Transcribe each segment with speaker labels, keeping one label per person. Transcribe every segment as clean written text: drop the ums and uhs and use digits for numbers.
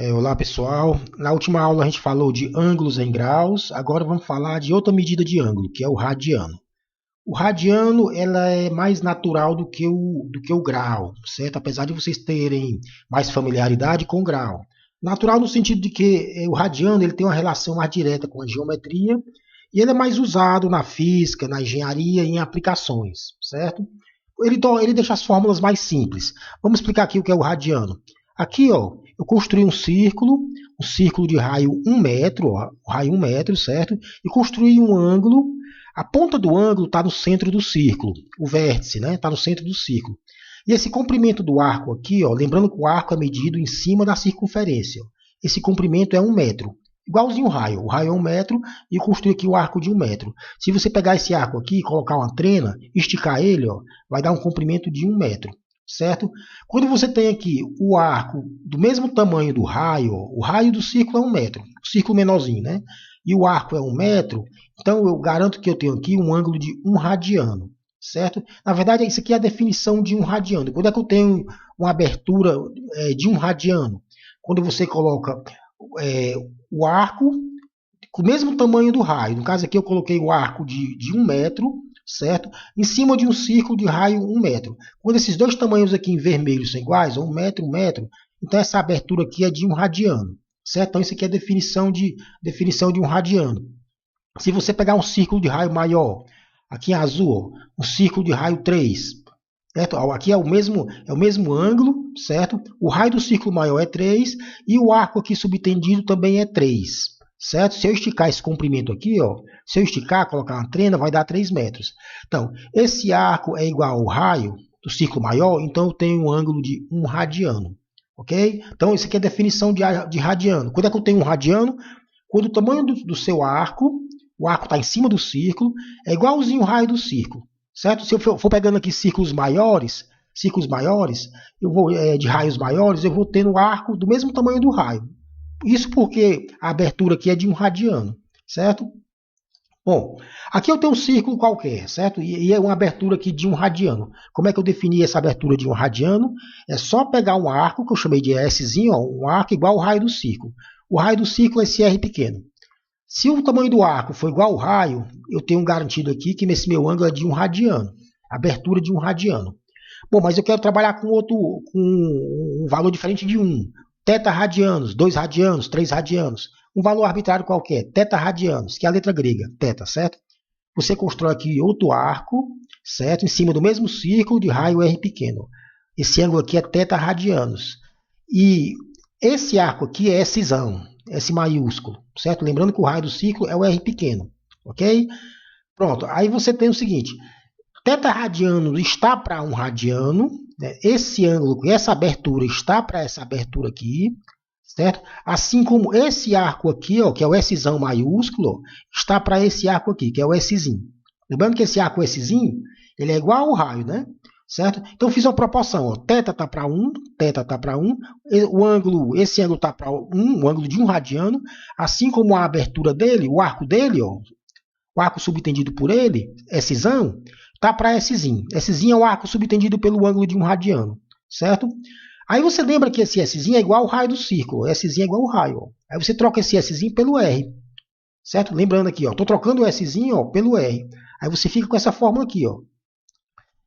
Speaker 1: Olá pessoal, na última aula a gente falou de ângulos em graus, agora vamos falar de outra medida de ângulo, que é o radiano. O radiano ela é mais natural do que o grau, certo? Apesar de vocês terem mais familiaridade com o grau. Natural no sentido de que o radiano ele tem uma relação mais direta com a geometria e ele é mais usado na física, na engenharia e em aplicações, certo? Ele deixa as fórmulas mais simples. Vamos explicar aqui o que é o radiano. Aqui, ó, eu construí um círculo de raio 1 metro, ó, raio 1 metro, certo? E construí um ângulo. A ponta do ângulo está no centro do círculo, o vértice, né? Está no centro do círculo. E esse comprimento do arco aqui, ó, lembrando que o arco é medido em cima da circunferência. Esse comprimento é 1 metro, igualzinho o raio. O raio é 1 metro e eu construí aqui o arco de 1 metro. Se você pegar esse arco aqui e colocar uma trena, esticar ele, ó, vai dar um comprimento de 1 metro. Certo? Quando você tem aqui o arco do mesmo tamanho do raio, o raio do círculo é 1 metro, o círculo menorzinho, né? E o arco é 1 metro, então eu garanto que eu tenho aqui um ângulo de 1 radiano, certo? Na verdade, isso aqui é a definição de 1 radiano. Quando é que eu tenho uma abertura de 1 radiano? Quando você coloca o arco com o mesmo tamanho do raio. No caso aqui eu coloquei o arco de 1 metro, certo? Em cima de um círculo de raio 1 metro. Quando esses dois tamanhos aqui em vermelho são iguais, 1 metro, 1 metro, então essa abertura aqui é de 1 radiano, certo? Então isso aqui é a definição de 1 radiano. Se você pegar um círculo de raio maior, aqui em azul, um círculo de raio 3, certo? Aqui é o mesmo ângulo, certo? O raio do círculo maior é 3 e o arco aqui subtendido também é 3. Certo? Se eu esticar esse comprimento aqui, ó, se eu esticar, colocar uma trena, vai dar 3 metros. Então, esse arco é igual ao raio do círculo maior, então eu tenho um ângulo de 1 radiano. Ok? Então, isso aqui é a definição de radiano. Quando é que eu tenho um radiano? Quando o tamanho do seu arco, o arco está em cima do círculo, é igualzinho o raio do círculo. Certo? Se eu for pegando aqui círculos maiores, eu vou, de raios maiores, eu vou tendo o arco do mesmo tamanho do raio. Isso porque a abertura aqui é de 1 radiano, certo? Bom, aqui eu tenho um círculo qualquer, certo? E é uma abertura aqui de 1 radiano. Como é que eu defini essa abertura de 1 radiano? É só pegar um arco, que eu chamei de Szinho, ó, um arco igual ao raio do círculo. O raio do círculo é esse R pequeno. Se o tamanho do arco for igual ao raio, eu tenho garantido aqui que nesse meu ângulo é de 1 radiano. Abertura de 1 radiano. Bom, mas eu quero trabalhar com um valor diferente de 1. Teta radianos, 2 radianos, 3 radianos, um valor arbitrário qualquer, teta radianos, que é a letra grega, teta, certo? Você constrói aqui outro arco, certo? Em cima do mesmo círculo de raio R pequeno. Esse ângulo aqui é teta radianos. E esse arco aqui é Szão, S maiúsculo, certo? Lembrando que o raio do círculo é o R pequeno, ok? Pronto, aí você tem o seguinte, teta radiano está para 1 radiano, né? Esse ângulo, essa abertura está para essa abertura aqui, certo? Assim como esse arco aqui, ó, que é o Szão maiúsculo, está para esse arco aqui, que é o Szinho. Lembrando que esse arco Szinho, ele é igual ao raio, né? Certo? Então eu fiz uma proporção, ó, teta está para 1, teta está para 1, esse ângulo está para 1, o ângulo de 1 radiano, assim como a abertura dele, o arco dele, ó, o arco subtendido por ele, Szão, está para Szinho. Szinho é o arco subtendido pelo ângulo de 1 radiano, certo? Aí você lembra que esse Szinho é igual ao raio do círculo. Szinho é igual ao raio. Ó. Aí você troca esse Szinho pelo R, certo? Lembrando aqui, estou trocando o Szinho ó, pelo R. Aí você fica com essa fórmula aqui, ó.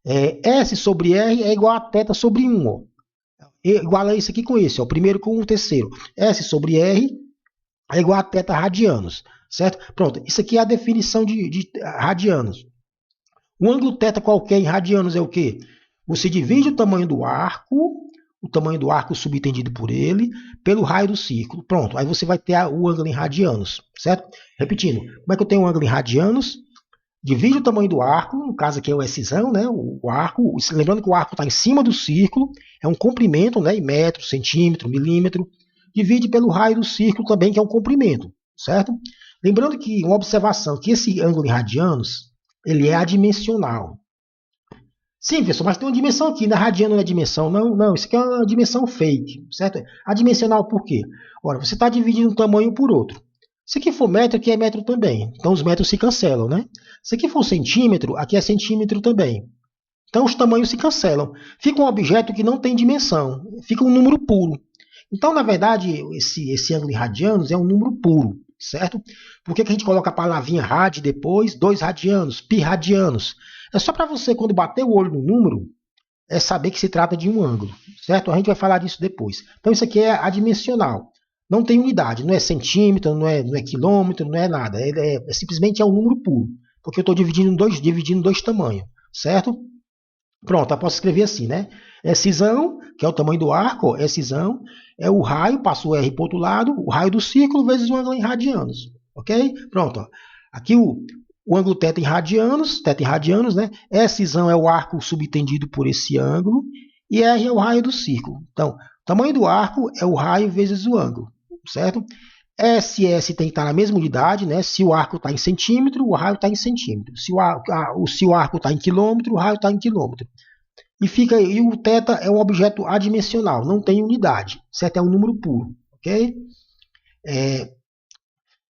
Speaker 1: S sobre R é igual a teta sobre 1. Ó. Iguala isso aqui com esse, ó, o primeiro com o terceiro. S sobre R é igual a teta radianos, certo? Pronto, isso aqui é a definição de radianos. O ângulo teta qualquer em radianos é o quê? Você divide o tamanho do arco subtendido por ele, pelo raio do círculo. Pronto, aí você vai ter o ângulo em radianos, certo? Repetindo, como é que eu tenho um ângulo em radianos? Divide o tamanho do arco, no caso aqui é o Szão, né? O arco, lembrando que o arco está em cima do círculo, é um comprimento, né? Em metro, centímetro, milímetro. Divide pelo raio do círculo também, que é um comprimento, certo? Lembrando que uma observação, que esse ângulo em radianos, ele é adimensional. Sim, professor, mas tem uma dimensão aqui, na radiano não é dimensão. Não, isso aqui é uma dimensão fake, certo? Adimensional por quê? Ora, você está dividindo um tamanho por outro. Se aqui for metro, aqui é metro também. Então os metros se cancelam, né? Se aqui for centímetro, aqui é centímetro também. Então os tamanhos se cancelam. Fica um objeto que não tem dimensão. Fica um número puro. Então, na verdade, esse ângulo em radianos é um número puro, certo? Por que a gente coloca a palavrinha rad depois? 2 radianos, pi radianos. É só para você, quando bater o olho no número, saber que se trata de um ângulo, certo? A gente vai falar disso depois. Então, isso aqui é adimensional. Não tem unidade, não é centímetro, não é quilômetro, não é nada. Simplesmente é um número puro, porque eu estou dividindo dois tamanhos, certo? Pronto, eu posso escrever assim, né? São, que é o tamanho do arco, São, é o raio, passa o R para o outro lado, o raio do círculo vezes o ângulo em radianos, ok? Pronto, ó. Aqui o ângulo θ em radianos, né? São é o arco subtendido por esse ângulo e R é o raio do círculo. Então, o tamanho do arco é o raio vezes o ângulo, certo? SS tem que estar na mesma unidade, né? Se o arco está em centímetro, o raio está em centímetro. Se o arco está em quilômetro, o raio está em quilômetro. E o θ é um objeto adimensional, não tem unidade, certo? É um número puro, ok?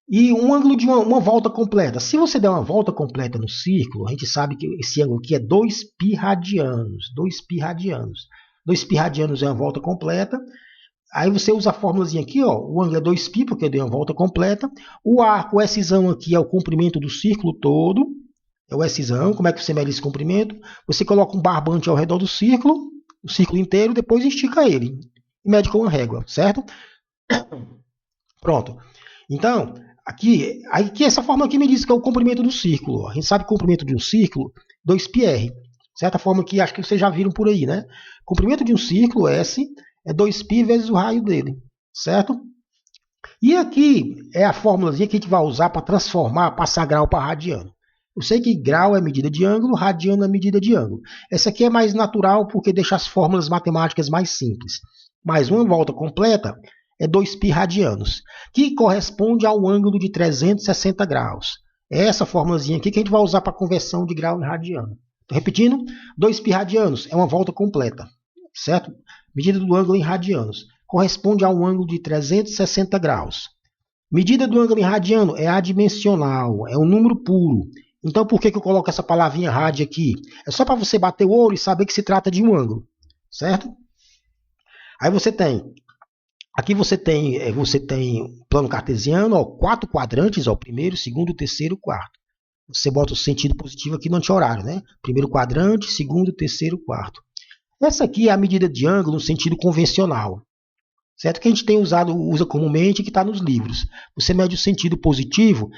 Speaker 1: E um ângulo de uma volta completa. Se você der uma volta completa no círculo, a gente sabe que esse ângulo aqui é 2π radianos. 2π radianos. 2π radianos é uma volta completa. Aí você usa a fórmulazinha aqui, ó, o ângulo é 2π, porque deu uma volta completa. O arco, o Szão aqui é o comprimento do círculo todo. É o Szão. Como é que você mede esse comprimento? Você coloca um barbante ao redor do círculo, o círculo inteiro, depois estica ele. E mede com uma régua, certo? Pronto. Então, aqui essa fórmula aqui me diz que é o comprimento do círculo. A gente sabe que o comprimento de um círculo, 2πr. Certa forma que acho que vocês já viram por aí, né? O comprimento de um círculo, S, é 2π vezes o raio dele, certo? E aqui é a fórmulazinha que a gente vai usar para transformar, passar grau para radiano. Eu sei que grau é medida de ângulo, radiano é medida de ângulo. Essa aqui é mais natural porque deixa as fórmulas matemáticas mais simples. Mas uma volta completa é 2π radianos, que corresponde ao ângulo de 360 graus. É essa fórmulazinha aqui que a gente vai usar para conversão de grau em radiano. Estou repetindo, 2π radianos é uma volta completa, certo? Medida do ângulo em radianos. Corresponde a um ângulo de 360 graus. Medida do ângulo em radiano é adimensional, é um número puro. Então, por que eu coloco essa palavrinha rad aqui? É só para você bater o olho e saber que se trata de um ângulo, certo? Aí você tem, aqui você tem plano cartesiano, ó, 4 quadrantes, ó, primeiro, segundo, terceiro, quarto. Você bota o sentido positivo aqui no anti-horário, né? Primeiro quadrante, segundo, terceiro, quarto. Essa aqui é a medida de ângulo no sentido convencional, certo? Que a gente usa comumente e que está nos livros. Você mede o sentido positivo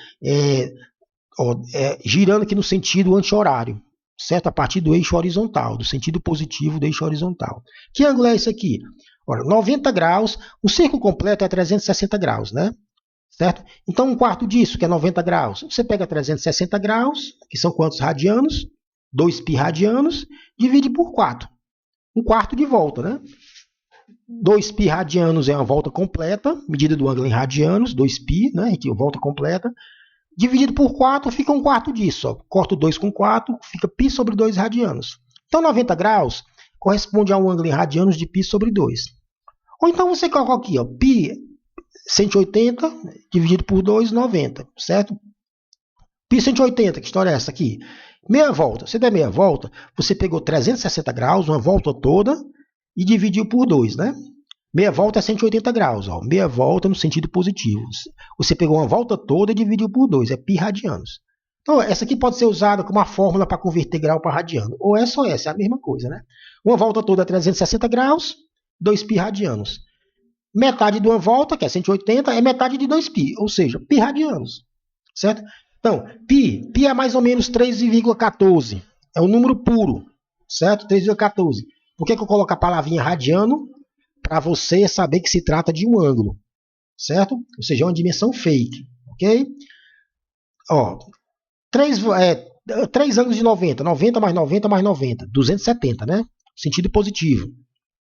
Speaker 1: girando aqui no sentido anti-horário, certo? A partir do eixo horizontal, do sentido positivo do eixo horizontal. Que ângulo é esse aqui? Ora, 90 graus, o círculo completo é 360 graus, né? Certo? Então, um quarto disso, que é 90 graus. Você pega 360 graus, que são quantos radianos? 2π radianos, divide por 4. Um quarto de volta, né? 2π radianos é uma volta completa, medida do ângulo em radianos, 2π, né? Aqui, volta completa. Dividido por 4, fica um quarto disso. Ó. Corto 2 com 4, fica π sobre 2 radianos. Então, 90 graus corresponde a um ângulo em radianos de π sobre 2. Ou então você coloca aqui, ó, π 180 dividido por 2, 90, certo? Π 180, que história é essa aqui? Meia volta. Se der meia volta, você pegou 360 graus, uma volta toda, e dividiu por 2, né? Meia volta é 180 graus, ó. Meia volta no sentido positivo. Você pegou uma volta toda e dividiu por 2, é π radianos. Então, essa aqui pode ser usada como uma fórmula para converter grau para radiano. Ou essa ou essa, é a mesma coisa, né? Uma volta toda é 360 graus, 2π radianos. Metade de uma volta, que é 180, é metade de 2π, ou seja, π radianos, certo? Então, π é mais ou menos 3,14, é um número puro, certo? 3,14. Por que eu coloco a palavrinha radiano? Para você saber que se trata de um ângulo, certo? Ou seja, é uma dimensão fake, ok? Ó, 3 ângulos de 90, 90 mais 90 mais 90, 270, né? Sentido positivo,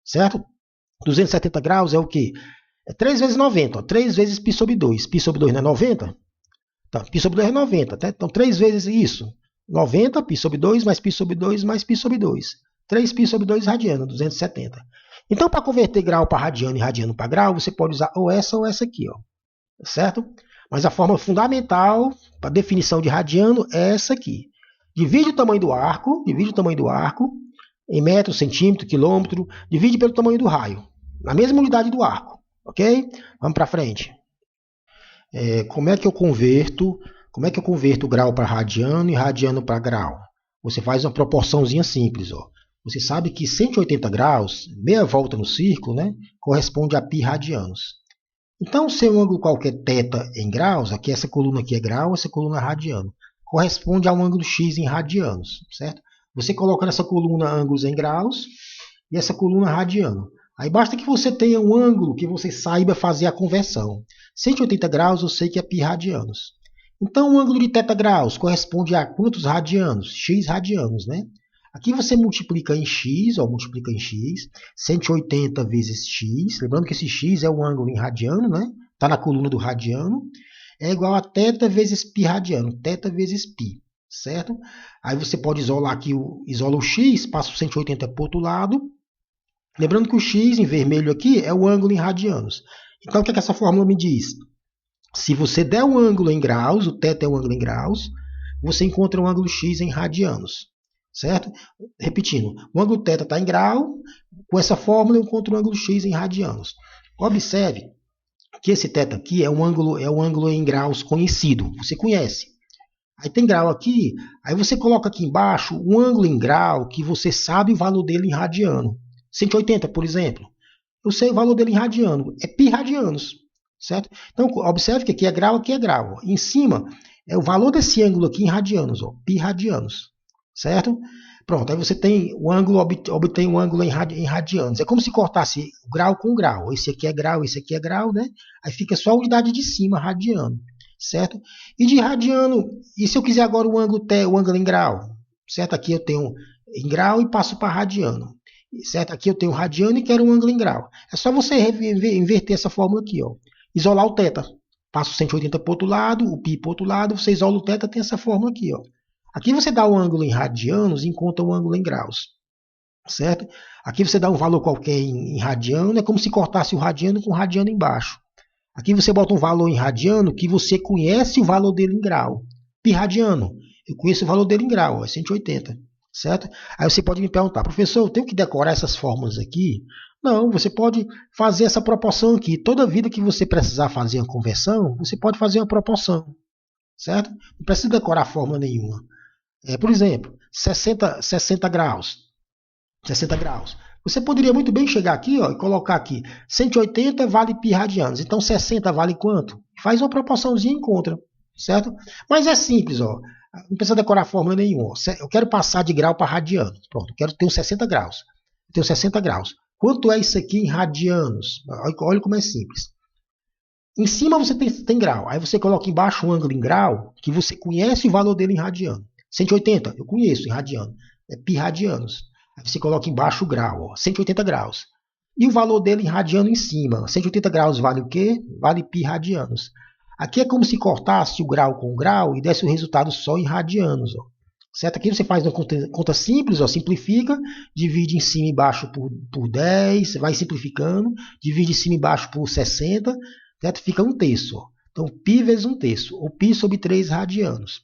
Speaker 1: certo? 270 graus é o quê? É 3 vezes 90, ó, 3 vezes π sobre 2. Π sobre 2 não é 90? Então, π sobre 2 é 90, tá? Então 3 vezes isso. 90, π sobre 2, mais π sobre 2, mais π sobre 2. 3π sobre 2 radiano, 270. Então, para converter grau para radiano e radiano para grau, você pode usar ou essa aqui, ó, certo? Mas a forma fundamental para definição de radiano é essa aqui. Divide o tamanho do arco em metro, centímetro, quilômetro, divide pelo tamanho do raio, na mesma unidade do arco, Ok? Vamos para frente. Como é que eu converto grau para radiano e radiano para grau? Você faz uma proporçãozinha simples. Ó. Você sabe que 180 graus, meia volta no círculo, né, corresponde a π radianos. Então, se um ângulo qualquer θ em graus, aqui essa coluna aqui é grau, essa coluna é radiano, corresponde a um ângulo x em radianos, certo? Você coloca nessa coluna ângulos em graus e essa coluna radiano. Aí basta que você tenha um ângulo que você saiba fazer a conversão. 180 graus eu sei que é π radianos. Então, o ângulo de θ graus corresponde a quantos radianos? X radianos, né? Aqui você multiplica em x, multiplica em x, 180 vezes x, lembrando que esse x é o ângulo em radiano, né? Está na coluna do radiano, é igual a θ vezes π radiano, θ vezes π, certo? Aí você pode isolar aqui, isola o x, passa o 180 para o outro lado, lembrando que o x em vermelho aqui é o ângulo em radianos. Então, o que essa fórmula me diz? Se você der um ângulo em graus, o θ é um ângulo em graus, você encontra um ângulo x em radianos. Certo? Repetindo, o ângulo θ está em grau, com essa fórmula eu encontro o ângulo x em radianos. Observe que esse θ aqui é um ângulo em graus conhecido, você conhece. Aí tem grau aqui, aí você coloca aqui embaixo um ângulo em grau que você sabe o valor dele em radiano. 180, por exemplo. Eu sei o valor dele em radiano, é π radianos. Certo? Então, observe que aqui é grau, aqui é grau. Em cima é o valor desse ângulo aqui em radianos, π radianos. Certo? Pronto, aí você tem o ângulo, obtém um ângulo em radianos. É como se cortasse grau com grau. Esse aqui é grau, né? Aí fica só a unidade de cima, radiano. Certo? E de radiano, e se eu quiser agora o ângulo em grau? Certo? Aqui eu tenho em grau e passo para radiano. Certo? Aqui eu tenho radiano e quero um ângulo em grau. É só você inverter essa fórmula aqui, ó. Isolar o θ. Passa o 180 para o outro lado, o π para o outro lado, você isola o θ, tem essa fórmula aqui, ó. Aqui você dá o ângulo em radianos e encontra o ângulo em graus. Certo? Aqui você dá um valor qualquer em radiano, é como se cortasse o radiano com o radiano embaixo. Aqui você bota um valor em radiano que você conhece o valor dele em grau. Π radiano, eu conheço o valor dele em grau, é 180. Certo? Aí você pode me perguntar, professor, eu tenho que decorar essas fórmulas aqui? Não, você pode fazer essa proporção aqui. Toda vida que você precisar fazer uma conversão, você pode fazer uma proporção. Certo? Não precisa decorar fórmula nenhuma. Por exemplo, 60 graus. 60 graus. Você poderia muito bem chegar aqui, ó, e colocar aqui 180 vale π radianos. Então 60 vale quanto? Faz uma proporçãozinha e encontra. Certo? Mas é simples, ó. Não precisa decorar fórmula nenhuma. Eu quero passar de grau para radiano. Pronto, eu quero ter 60 graus. Eu tenho 60 graus. Quanto é isso aqui em radianos? Olha como é simples. Em cima você tem grau. Aí você coloca embaixo um ângulo em grau que você conhece o valor dele em radiano. 180, eu conheço em radiano. É π radianos. Aí você coloca embaixo o grau, ó, 180 graus. E o valor dele em radiano em cima. 180 graus vale o quê? Vale π radianos. Aqui é como se cortasse o grau com o grau e desse o resultado só em radianos. Ó. Certo? Aqui você faz uma conta simples, ó, simplifica, divide em cima e embaixo por 10, vai simplificando, divide em cima e embaixo por 60, certo? Fica um terço. Ó. Então, π vezes um terço, ou π sobre 3 radianos.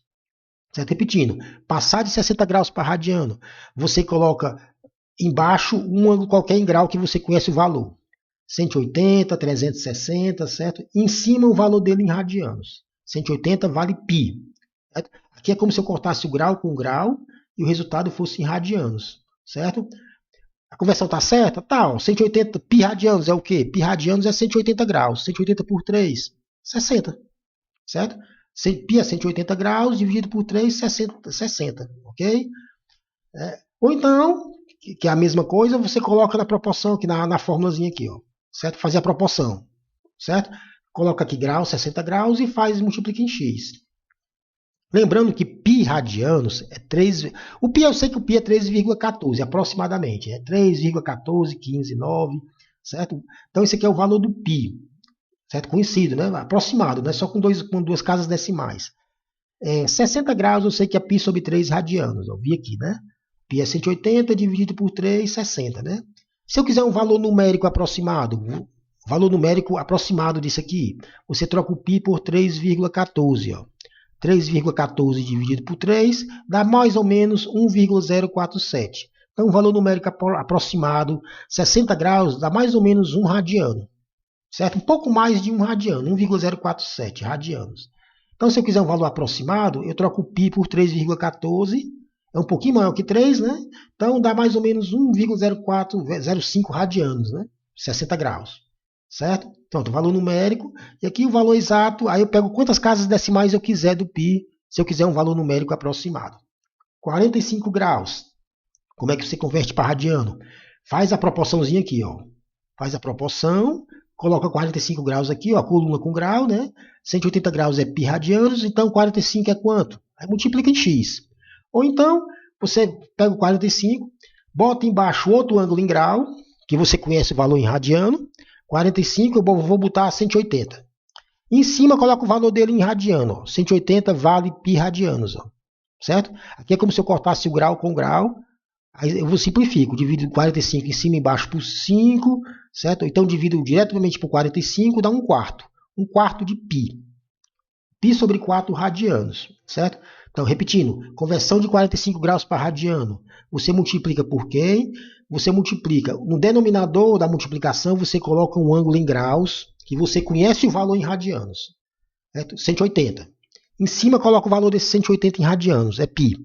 Speaker 1: Certo? Repetindo, passar de 60 graus para radiano, você coloca embaixo um ângulo qualquer em grau que você conhece o valor. 180, 360, certo? E em cima o valor dele em radianos. 180 vale π. Certo? Aqui é como se eu cortasse o grau com o grau e o resultado fosse em radianos. Certo? A conversão está certa? Tá, 180 π radianos é o quê? Π radianos é 180 graus. 180 por 3, 60. Certo? Π é 180 graus, dividido por 3, 60. Ok? Ou então, que é a mesma coisa, você coloca na proporção, aqui na formulazinha aqui. Ó, certo? Fazer a proporção. Certo? Coloca aqui graus, 60 graus e multiplica em x. Lembrando que π radianos é 3... O π eu sei que o π é 3,14 aproximadamente. É 3,14, 15, 9. Certo? Então esse aqui é o valor do π. Certo? Conhecido, né? Aproximado, né? Só com duas casas decimais. 60 graus eu sei que é π sobre 3 radianos. Eu vi aqui, né? Π é 180 dividido por 3, 60, né? Se eu quiser um valor numérico aproximado, disso aqui, você troca o π por 3,14. 3,14 dividido por 3 dá mais ou menos 1,047. Então, o valor numérico aproximado, 60 graus, dá mais ou menos 1 radiano. certo? Um pouco mais de 1 radiano, 1,047 radianos. Então, se eu quiser um valor aproximado, eu troco o π por 3,14, é um pouquinho maior que 3, né? Então, dá mais ou menos 1,0405 radianos, né? 60 graus, certo? Pronto, valor numérico. E aqui o valor exato, aí eu pego quantas casas decimais eu quiser do π, se eu quiser um valor numérico aproximado. 45 graus. Como é que você converte para radiano? Faz a proporçãozinha aqui, ó. Faz a proporção, coloca 45 graus aqui, ó, coluna com grau, né? 180 graus é π radianos, então 45 é quanto? Aí multiplica em x. Ou então, você pega o 45, bota embaixo outro ângulo em grau, que você conhece o valor em radiano. 45 eu vou botar 180. Em cima, coloca o valor dele em radiano. Ó. 180 vale π radianos. Ó. Certo? Aqui é como se eu cortasse o grau com grau. Aí eu simplifico. Divido 45 em cima e embaixo por 5. Certo? Então, divido diretamente por 45, dá 1/4. 1/4 de π. π sobre 4 radianos. Certo? Então, repetindo, conversão de 45 graus para radiano. Você multiplica por quem? Você multiplica. No denominador da multiplicação, você coloca um ângulo em graus, que você conhece o valor em radianos. Certo? 180. Em cima, coloca o valor desse 180 em radianos, é π.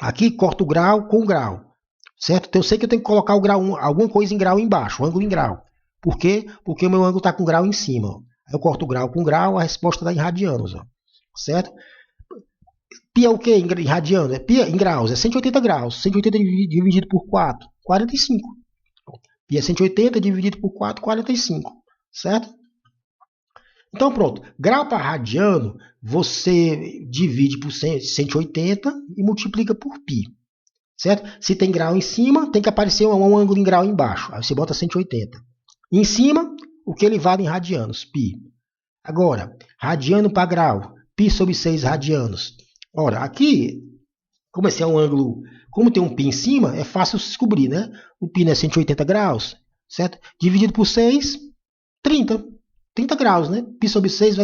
Speaker 1: Aqui, corta o grau com o grau. Certo? Então, eu sei que eu tenho que colocar o grau, alguma coisa em grau embaixo, um ângulo em grau. Por quê? Porque o meu ângulo está com grau em cima. Ó. Eu corto o grau com grau, a resposta dá em radianos. Ó. Certo? Π é o quê em radiano? É π em graus, é 180 graus. 180 dividido por 4, 45. Π é 180 dividido por 4, 45. Certo? Então, pronto. Grau para radiano, você divide por 180 e multiplica por π. Certo? Se tem grau em cima, tem que aparecer um ângulo em grau embaixo. Aí você bota 180. Em cima, o que ele vale em radianos? Π. Agora, radiano para grau. Π sobre 6 radianos. Ora, aqui, como esse é um ângulo, como tem um π em cima, é fácil descobrir, né? O π é 180 graus, certo? Dividido por 6, 30. 30 graus, né? Π sobre 6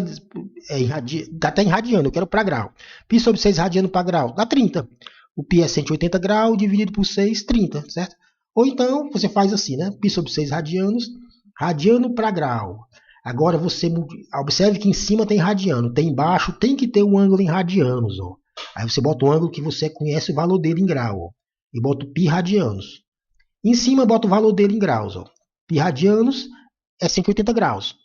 Speaker 1: dá até em radiano, eu quero para grau. Π sobre 6 radiano para grau, dá 30. O π é 180 graus, dividido por 6, 30, certo? Ou então, você faz assim, né? Π sobre 6 radianos, radiano para grau. Agora, você observe que em cima tem radiano, tem embaixo, tem que ter um ângulo em radianos, ó. Aí você bota um ângulo que você conhece o valor dele em grau, ó, e bota o π radianos. Em cima, bota o valor dele em graus, ó. Π radianos é 180 graus.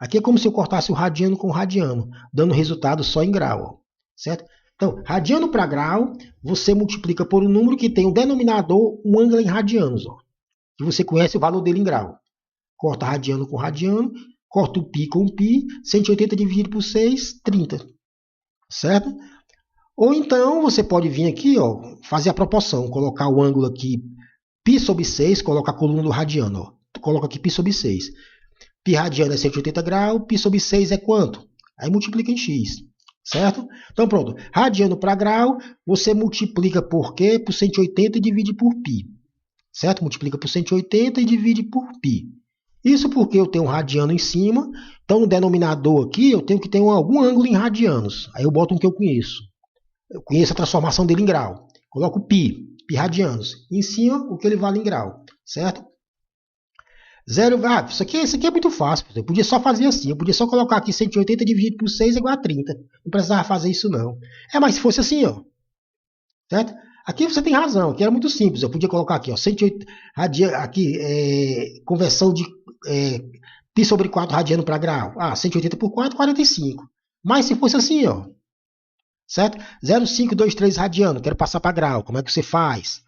Speaker 1: Aqui é como se eu cortasse o radiano com o radiano, dando resultado só em grau, ó, certo? Então, radiano para grau, você multiplica por um número que tem o denominador, um ângulo em radianos, ó, que você conhece o valor dele em grau. Corta radiano com radiano, corta o π com o π, 180 dividido por 6, 30. Certo? Ou então, você pode vir aqui, ó, fazer a proporção, colocar o ângulo aqui, π sobre 6, coloca a coluna do radiano. Ó. Coloca aqui π sobre 6. π radiano é 180 graus, π sobre 6 é quanto? Aí multiplica em x. Certo? Então, pronto. Radiano para grau, você multiplica por quê? Por 180 e divide por π. Certo? Multiplica por 180 e divide por π. Isso porque eu tenho um radiano em cima, então no denominador aqui eu tenho que ter algum ângulo em radianos. Aí eu boto um que eu conheço. Eu conheço a transformação dele em grau. Coloco π radianos. Em cima, o que ele vale em grau. Certo? Isso aqui é muito fácil. Eu podia só fazer assim. Eu podia só colocar aqui 180 dividido por 6 é igual a 30. Não precisava fazer isso não. Mas se fosse assim, ó. Certo? Aqui você tem razão. Aqui era muito simples. Eu podia colocar aqui, ó, 180, conversão de π sobre 4 radiano para grau. 180 por 4, 45. Mas se fosse assim, ó. Certo? 0,523 radiano. Quero passar para grau. Como é que você faz?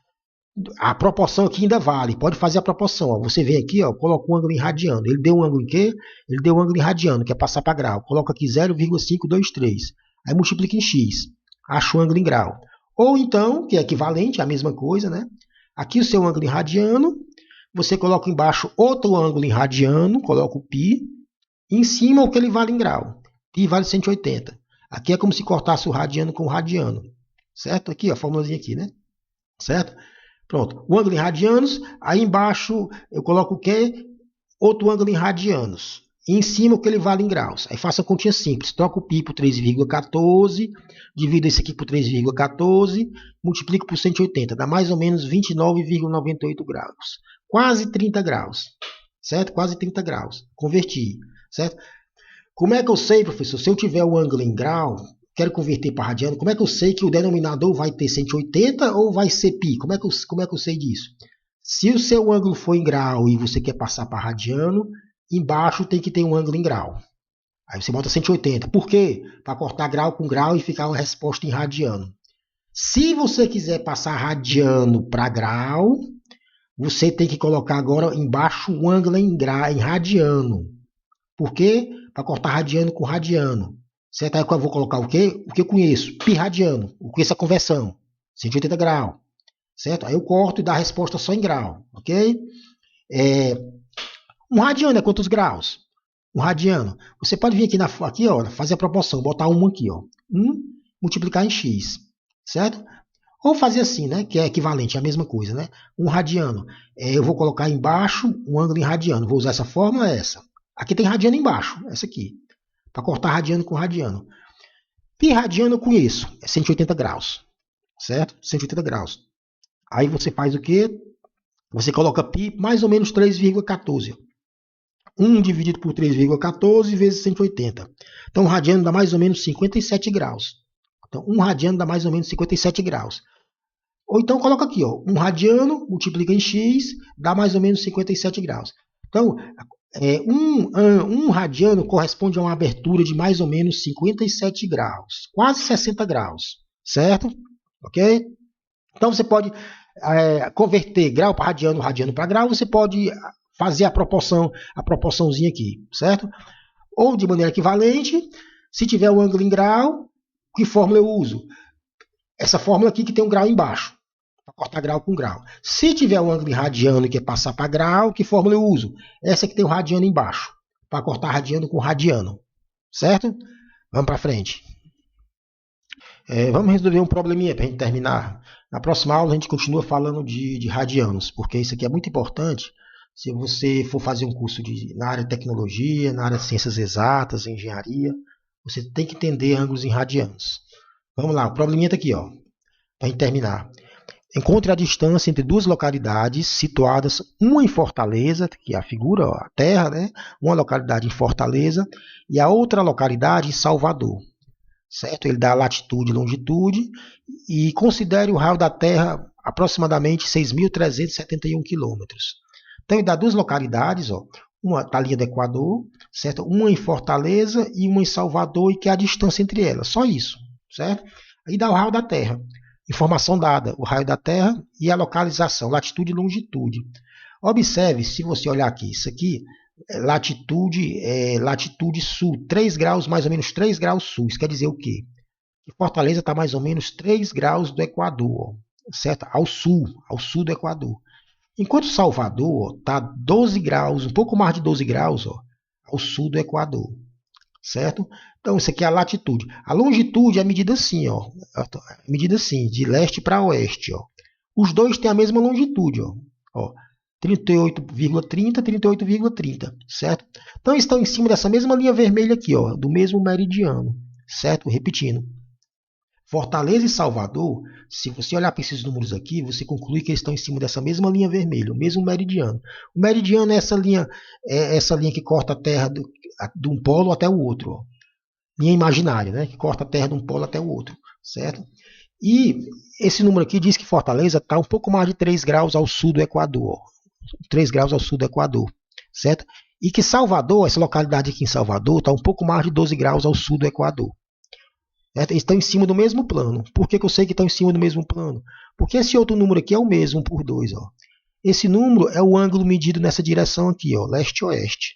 Speaker 1: A proporção aqui ainda vale. Pode fazer a proporção. Ó. Você vem aqui, ó, coloca um ângulo em radiano. Ele deu um ângulo em quê? Ele deu um ângulo em radiano, que é passar para grau. Coloca aqui 0,523. Aí multiplica em x. Acha o ângulo em grau. Ou então, que é equivalente, a mesma coisa, né? Aqui o seu ângulo em radiano. Você coloca embaixo outro ângulo em radiano. Coloca o π. Em cima o que ele vale em grau. Π vale 180. Aqui é como se cortasse o radiano com o radiano. Certo? Aqui, ó, a formulazinha aqui, né? Certo? Pronto. O ângulo em radianos. Aí embaixo eu coloco o quê? Outro ângulo em radianos. E em cima o que ele vale em graus. Aí faça a continha simples. Troca o π por 3,14. Divido esse aqui por 3,14. Multiplico por 180. Dá mais ou menos 29,98 graus. Quase 30 graus. certo? Quase 30 graus. Converti, certo? Como é que eu sei, professor? Se eu tiver o ângulo em grau, quero converter para radiano, como é que eu sei que o denominador vai ter 180 ou vai ser π? Como é que eu sei disso? Se o seu ângulo for em grau e você quer passar para radiano, embaixo tem que ter um ângulo em grau. Aí você bota 180. Por quê? Para cortar grau com grau e ficar uma resposta em radiano. Se você quiser passar radiano para grau, você tem que colocar agora embaixo um ângulo em radiano. Por quê? Para cortar radiano com radiano. Certo? Aí eu vou colocar o quê? O que eu conheço? Pi radiano. Eu conheço a conversão. 180 graus. Certo? Aí eu corto e dá a resposta só em grau. Ok? Um radiano é quantos graus? Um radiano. Você pode vir aqui, ó, fazer a proporção. Botar 1 aqui. Ó. 1 multiplicar em x. Certo? Ou fazer assim, né? Que é equivalente, é a mesma coisa, né? Um radiano. Eu vou colocar embaixo um ângulo em radiano. Vou usar essa fórmula, essa. Aqui tem radiano embaixo, essa aqui. Para cortar radiano com radiano. Pi radiano eu conheço, é 180 graus. Certo? 180 graus. Aí você faz o quê? Você coloca π mais ou menos 3,14. 1 dividido por 3,14 vezes 180. Então, um radiano dá mais ou menos 57 graus. Então, um radiano dá mais ou menos 57 graus. Ou então, coloca aqui, ó, um radiano multiplica em x, dá mais ou menos 57 graus. Então, um radiano corresponde a uma abertura de mais ou menos 57 graus, quase 60 graus, certo? Ok? Então, você pode converter grau para radiano, radiano para grau, você pode fazer a proporçãozinha aqui, certo? Ou de maneira equivalente, se tiver o ângulo em grau, que fórmula eu uso? Essa fórmula aqui que tem um grau embaixo, para cortar grau com grau. Se tiver um ângulo em radiano e quer passar para grau, que fórmula eu uso? Essa que tem o radiano embaixo, para cortar radiano com radiano, certo? Vamos para frente. Vamos resolver um probleminha para a gente terminar. Na próxima aula a gente continua falando de radianos, porque isso aqui é muito importante. Se você for fazer um curso na área de tecnologia, na área de ciências exatas, engenharia, você tem que entender ângulos em radianos. Vamos lá, o probleminha está aqui, ó, para a gente terminar. Encontre a distância entre duas localidades situadas, uma em Fortaleza, que é a figura, ó, a Terra, né? Uma localidade em Fortaleza e a outra localidade em Salvador. Certo? Ele dá latitude e longitude e considere o raio da Terra aproximadamente 6.371 quilômetros. Então, ele dá duas localidades, ó, uma está a linha do Equador, certo? Uma em Fortaleza e uma em Salvador, e que é a distância entre elas, só isso, certo? Aí dá o raio da Terra, informação dada, o raio da Terra e a localização, latitude e longitude. Observe, se você olhar aqui, isso aqui, latitude sul, 3 graus, mais ou menos 3 graus sul, isso quer dizer o quê? Que Fortaleza está mais ou menos 3 graus do Equador, certo? Ao sul do Equador. Enquanto Salvador está 12 graus, um pouco mais de 12 graus, ó, ao sul do Equador, certo? Então, isso aqui é a latitude. A longitude é medida assim, ó, medida assim, de leste para oeste, ó. Os dois têm a mesma longitude, ó, 38,30, 38,30, certo? Então, estão em cima dessa mesma linha vermelha aqui, ó, do mesmo meridiano, certo? Repetindo. Fortaleza e Salvador, se você olhar para esses números aqui, você conclui que eles estão em cima dessa mesma linha vermelha, o mesmo meridiano. O meridiano é essa linha que corta a Terra de um polo até o outro. Ó. Linha imaginária, né? Que corta a Terra de um polo até o outro, certo? E esse número aqui diz que Fortaleza está um pouco mais de 3 graus ao sul do Equador. Ó. 3 graus ao sul do Equador, certo? E que Salvador, essa localidade aqui em Salvador, está um pouco mais de 12 graus ao sul do Equador. Eles estão em cima do mesmo plano. Por que eu sei que estão em cima do mesmo plano? Porque esse outro número aqui é o mesmo por 2. Ó. Esse número é o ângulo medido nessa direção aqui, leste-oeste.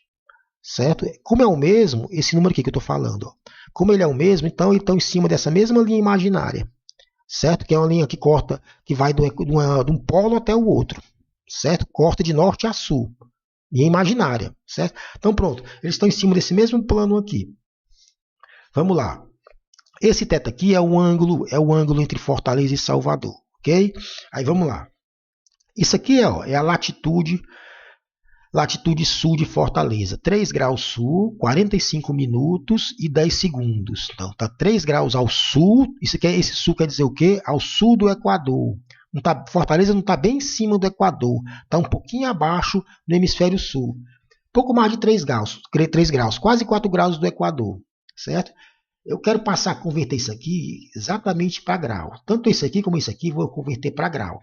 Speaker 1: Certo? Como é o mesmo, esse número aqui que eu estou falando, ó, como ele é o mesmo, então eles estão em cima dessa mesma linha imaginária. Certo? Que é uma linha que corta, que vai de um polo até o outro. Certo? Corta de norte a sul. Linha imaginária. Certo? Então pronto, eles estão em cima desse mesmo plano aqui. Vamos lá. Esse θ aqui é o ângulo entre Fortaleza e Salvador, ok? Aí vamos lá. Isso aqui é a latitude sul de Fortaleza. 3 graus sul, 45 minutos e 10 segundos. Então, está 3 graus ao sul. Esse sul quer dizer o quê? Ao sul do Equador. Fortaleza não está bem em cima do Equador. Está um pouquinho abaixo no hemisfério sul. pouco mais de 3 graus, quase 4 graus do Equador, certo? Eu quero passar a converter isso aqui exatamente para grau. Tanto isso aqui como isso aqui vou converter para grau.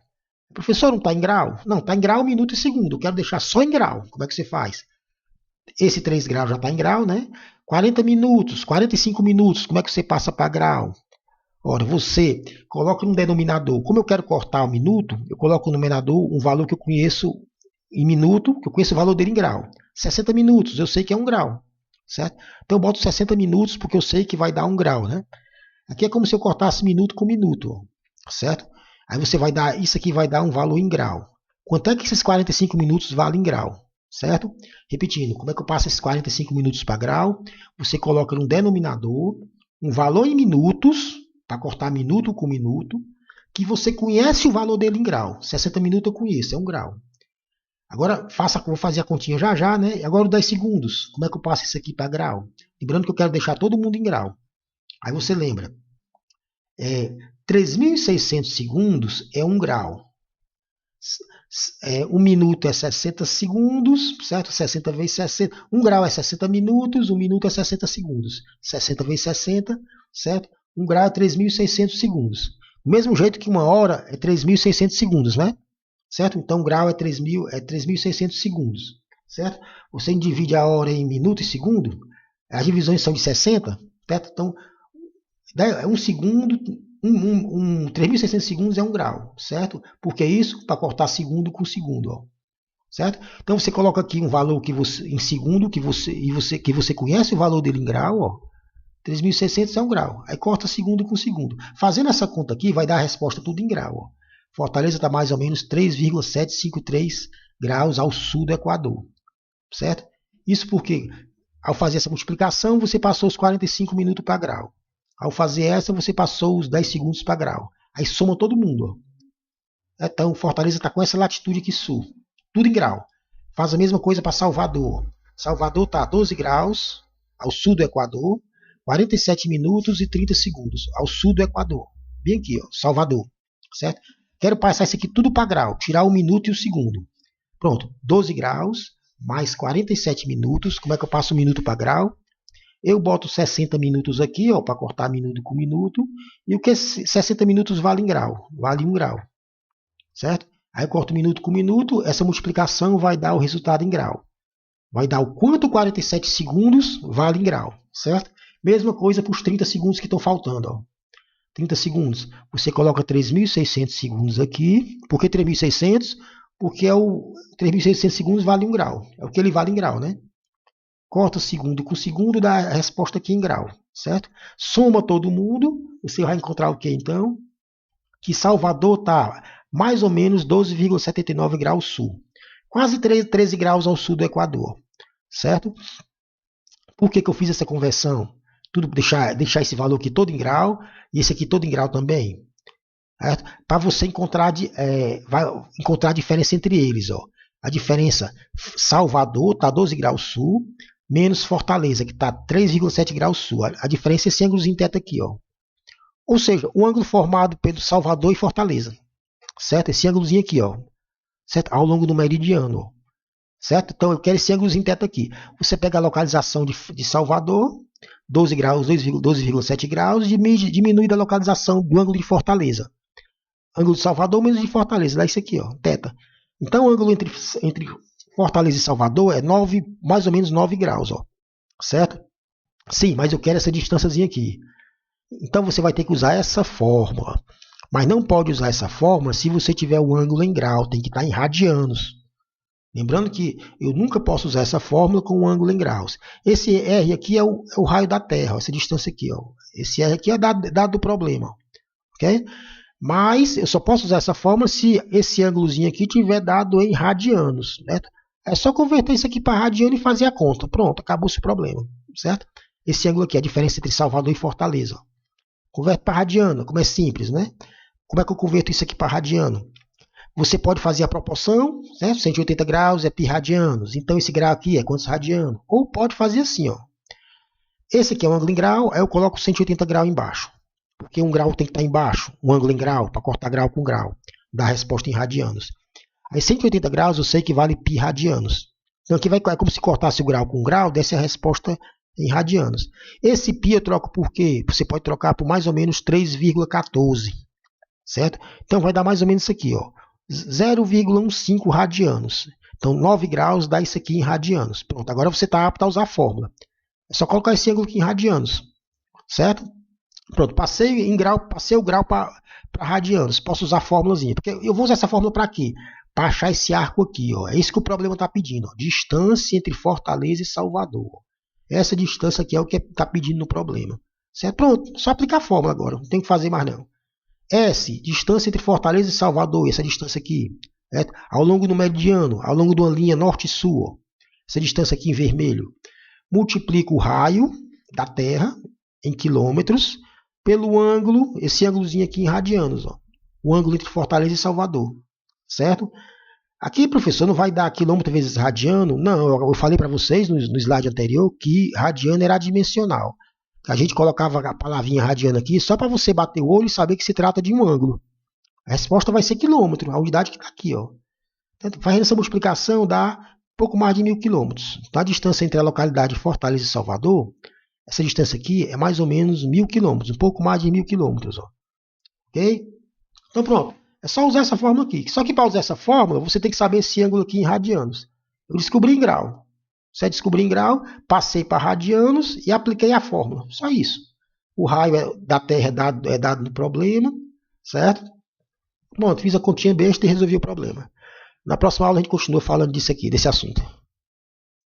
Speaker 1: Professor, não está em grau? Não, está em grau, minuto e segundo. Eu quero deixar só em grau. Como é que você faz? Esse 3 graus já está em grau, né? 40 minutos, 45 minutos, como é que você passa para grau? Ora, você coloca no denominador. Como eu quero cortar o minuto, eu coloco no numerador um valor que eu conheço em minuto, que eu conheço o valor dele em grau. 60 minutos, eu sei que é 1 grau. Certo? Então eu boto 60 minutos porque eu sei que vai dar 1 grau, né? Aqui é como se eu cortasse minuto com minuto, certo? Aí você vai dar, isso aqui vai dar um valor em grau. Quanto é que esses 45 minutos valem em grau, certo? Repetindo, como é que eu passo esses 45 minutos para grau? Você coloca no denominador um valor em minutos, para cortar minuto com minuto, que você conhece o valor dele em grau. 60 minutos eu conheço, é 1 grau. Agora, vou fazer a continha já já, né? Agora os 10 segundos. Como é que eu passo isso aqui para grau? Lembrando que eu quero deixar todo mundo em grau. Aí você lembra. 3.600 segundos é 1 grau. 1 minuto é 60 segundos, certo? 60 vezes 60. 1 grau é 60 minutos, 1 minuto é 60 segundos. 60 vezes 60, certo? 1 grau é 3.600 segundos. Do mesmo jeito que 1 hora é 3.600 segundos, né? Certo? Então, 1 grau é 3.600 segundos, certo? Você divide a hora em minuto e segundo, as divisões são de 60, certo? Então, 1 segundo, 3.600 segundos é 1 grau, certo? Porque isso para cortar segundo com segundo, ó, certo? Então, você coloca aqui um valor que você, em segundo que você conhece o valor dele em grau, ó, 3.600 é 1 grau. Aí corta segundo com segundo. Fazendo essa conta aqui, vai dar a resposta tudo em grau, ó. Fortaleza está mais ou menos 3,753 graus ao sul do Equador, certo? Isso porque, ao fazer essa multiplicação, você passou os 45 minutos para grau. Ao fazer essa, você passou os 10 segundos para grau. Aí soma todo mundo. Ó. Então, Fortaleza está com essa latitude aqui sul. Tudo em grau. Faz a mesma coisa para Salvador. Salvador está a 12 graus ao sul do Equador, 47 minutos e 30 segundos ao sul do Equador. Bem aqui, ó, Salvador, certo? Quero passar isso aqui tudo para grau, tirar o minuto e o segundo. Pronto, 12 graus mais 47 minutos. Como é que eu passo o minuto para grau? Eu boto 60 minutos aqui, para cortar minuto com minuto. E o que 60 minutos vale em grau? Vale 1 grau, certo? Aí eu corto minuto com minuto. Essa multiplicação vai dar o resultado em grau. Vai dar o quanto 47 segundos vale em grau, certo? Mesma coisa para os 30 segundos que estão faltando, ó. 30 segundos. Você coloca 3.600 segundos aqui. Por que 3.600? Porque 3.600 segundos vale 1 grau. É o que ele vale em grau, né? Corta segundo com segundo, dá a resposta aqui em grau, certo? Soma todo mundo. Você vai encontrar o que então? Que Salvador está mais ou menos 12,79 graus sul. Quase 13 graus ao sul do Equador, certo? Por que eu fiz essa conversão? Tudo deixar esse valor aqui todo em grau e esse aqui todo em grau também, para você encontrar vai encontrar a diferença entre eles, ó. A diferença, Salvador está 12 graus sul menos Fortaleza, que está 3,7 graus sul. A diferença é esse ângulozinho teto aqui, ó. Ou seja, o ângulo formado pelo Salvador e Fortaleza, certo? Esse ângulozinho aqui, ó, certo? Ao longo do meridiano, ó. Certo? Então eu quero esse ângulozinho teto aqui. Você pega a localização de Salvador, 12 graus, 12,7 graus, diminui da localização do ângulo de Fortaleza. Ângulo de Salvador menos de Fortaleza, dá isso aqui, ó, teta. Então o ângulo entre Fortaleza e Salvador é mais ou menos 9 graus, ó, certo? Sim, mas eu quero essa distânciazinha aqui. Então você vai ter que usar essa fórmula. Mas não pode usar essa fórmula se você tiver o ângulo em grau, tem que estar em radianos. Lembrando que eu nunca posso usar essa fórmula com o ângulo em graus. Esse R aqui é o raio da Terra, ó, essa distância aqui. Ó. Esse R aqui é dado do problema. Okay? Mas eu só posso usar essa fórmula se esse ângulozinho aqui tiver dado em radianos. Certo? É só converter isso aqui para radiano e fazer a conta. Pronto, acabou-se o problema. Certo? Esse ângulo aqui é a diferença entre Salvador e Fortaleza. Converte para radiano, como é simples, né? Como é que eu converto isso aqui para radiano? Você pode fazer a proporção, certo? 180 graus é pi radianos. Então esse grau aqui é quantos radianos? Ou pode fazer assim, ó. Esse aqui é um ângulo em grau, aí eu coloco 180 graus embaixo. Porque um grau tem que estar embaixo, um ângulo em grau, para cortar grau com grau. Dá a resposta em radianos. Aí 180 graus eu sei que vale pi radianos. Então aqui é como se cortasse o grau com grau, desse a resposta em radianos. Esse π eu troco por quê? Você pode trocar por mais ou menos 3,14, certo? Então vai dar mais ou menos isso aqui, ó, 0,15 radianos. Então 9 graus dá isso aqui em radianos. Pronto, agora você está apto a usar a fórmula. É só colocar esse ângulo aqui em radianos, certo? Pronto, passei o grau para radianos. Posso usar a fórmulazinha. Porque eu vou usar essa fórmula para quê? Para achar esse arco aqui. Ó. É isso que o problema está pedindo. Ó. Distância entre Fortaleza e Salvador. Essa distância aqui é o que está pedindo no problema. Certo? Pronto, só aplicar a fórmula agora. Não tem que fazer mais não. S, distância entre Fortaleza e Salvador. Essa distância aqui. Certo? Ao longo do meridiano, ao longo de uma linha norte e sul. Ó. Essa distância aqui em vermelho. Multiplico o raio da Terra em quilômetros pelo ângulo, esse ângulozinho aqui em radianos, ó, o ângulo entre Fortaleza e Salvador, certo? Aqui, professor, não vai dar quilômetro vezes radiano? Não, eu falei para vocês no slide anterior que radiano era adimensional. A gente colocava a palavrinha radiano aqui só para você bater o olho e saber que se trata de um ângulo. A resposta vai ser quilômetro, a unidade que está aqui, ó. Fazendo essa multiplicação dá pouco mais de 1.000 quilômetros. Então, a distância entre a localidade Fortaleza e Salvador, essa distância aqui é mais ou menos 1.000 quilômetros, um pouco mais de 1.000 quilômetros. Ó. Ok? Então pronto, é só usar essa fórmula aqui. Só que para usar essa fórmula, você tem que saber esse ângulo aqui em radianos. Eu descobri em grau. Você descobriu em grau, passei para radianos e apliquei a fórmula. Só isso. O raio da Terra é dado no problema, certo? Pronto, fiz a continha besta e resolvi o problema. Na próxima aula a gente continua falando disso aqui, desse assunto.